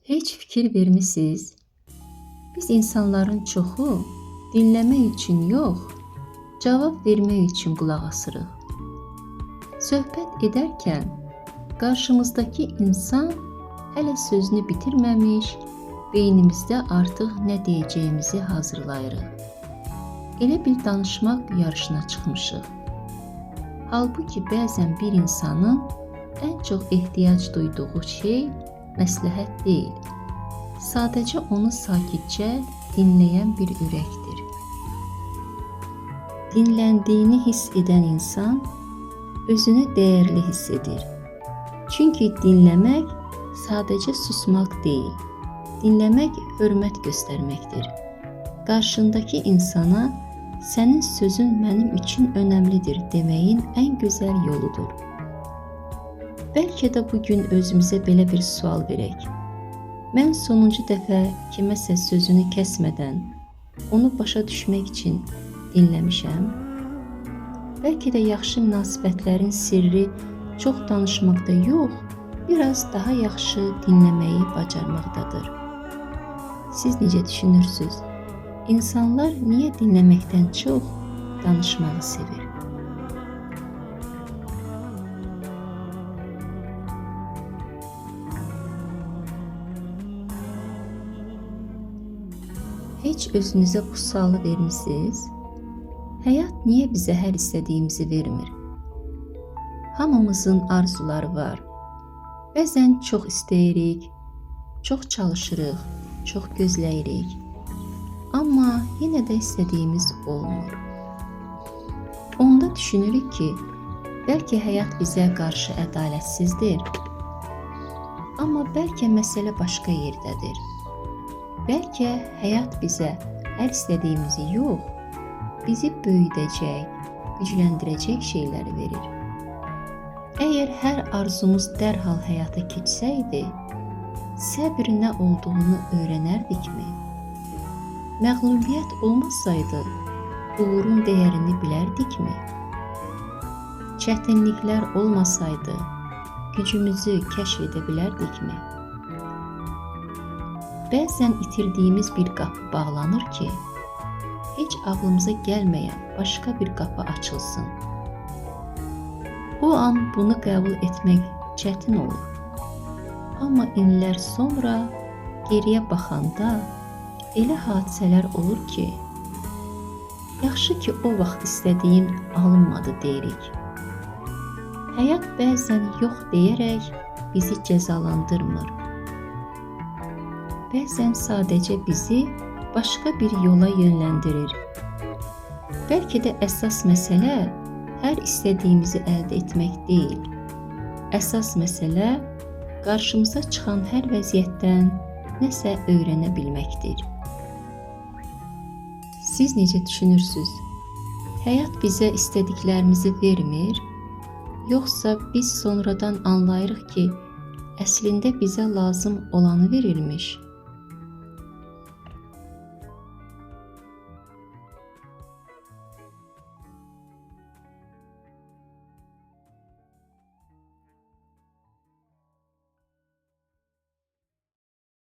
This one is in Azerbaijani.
Heç fikir vermisiniz? Biz insanların çoxu dinləmək üçün yox, cavab vermək üçün qulaq asırıq. Söhbət edərkən qarşımızdakı insan hələ sözünü bitirməmiş, beynimizdə artıq nə deyəcəyimizi hazırlayırıq. Elə bil danışmaq yarışına çıxmışıq. Halbuki bəzən bir insanın ən çox ehtiyac duyduğu şey məsləhət deyil, sadəcə onu sakitcə dinləyən bir ürəkdir. Dinləndiyini hiss edən insan özünü dəyərli hiss edir. Çünki dinləmək sadəcə susmaq deyil, dinləmək hörmət göstərməkdir. Qarşındakı insana sənin sözün mənim üçün önəmlidir deməyin ən gözəl yoludur. Bəlkə də bugün özümüzə belə bir sual verək. Mən sonuncu dəfə kiməsə sözünü kəsmədən, onu başa düşmək üçün dinləmişəm. Bəlkə də yaxşı münasibətlərin sirri çox danışmaqda yox, biraz daha yaxşı dinləməyi bacarmaqdadır. Siz necə düşünürsünüz? İnsanlar niyə dinləməkdən çox danışmağı sevir? Heç özünüzə bu sualı vermisiniz? Həyat niyə bizə hər istədiyimizi vermir? Hamımızın arzuları var. Bəzən çox istəyirik, çox çalışırıq, çox gözləyirik. Amma yenə də istədiyimiz olmur. Onda düşünürük ki, bəlkə həyat bizə qarşı ədalətsizdir. Amma bəlkə məsələ başqa yerdədir. Bəlkə həyat bizə hər istədiyimizi yox, bizi böyüdəcək, gücləndirəcək şeyləri verir. Əgər hər arzumuz dərhal həyata keçsəydi, səbr nə olduğunu öyrənərdikmi? Məğlubiyyət olmasaydı, uğurun dəyərini bilərdikmi? Çətinliklər olmasaydı, gücümüzü kəşf edə bilərdikmi? Bəzən itirdiyimiz bir qapı bağlanır ki, heç ağlımıza gəlməyən başqa bir qapı açılsın. O an bunu qəbul etmək çətin olur. Amma illər sonra geriyə baxanda elə hadisələr olur ki, yaxşı ki o vaxt istədiyim alınmadı deyirik. Həyat bəzən yox deyərək bizi cəzalandırmır. Bəzən sadəcə bizi başqa bir yola yönləndirir. Bəlkə də əsas məsələ hər istədiyimizi əldə etmək deyil. Əsas məsələ qarşımıza çıxan hər vəziyyətdən nəsə öyrənə bilməkdir. Siz necə düşünürsünüz? Həyat bizə istədiklərimizi vermir, yoxsa biz sonradan anlayırıq ki, əslində bizə lazım olanı verilmiş?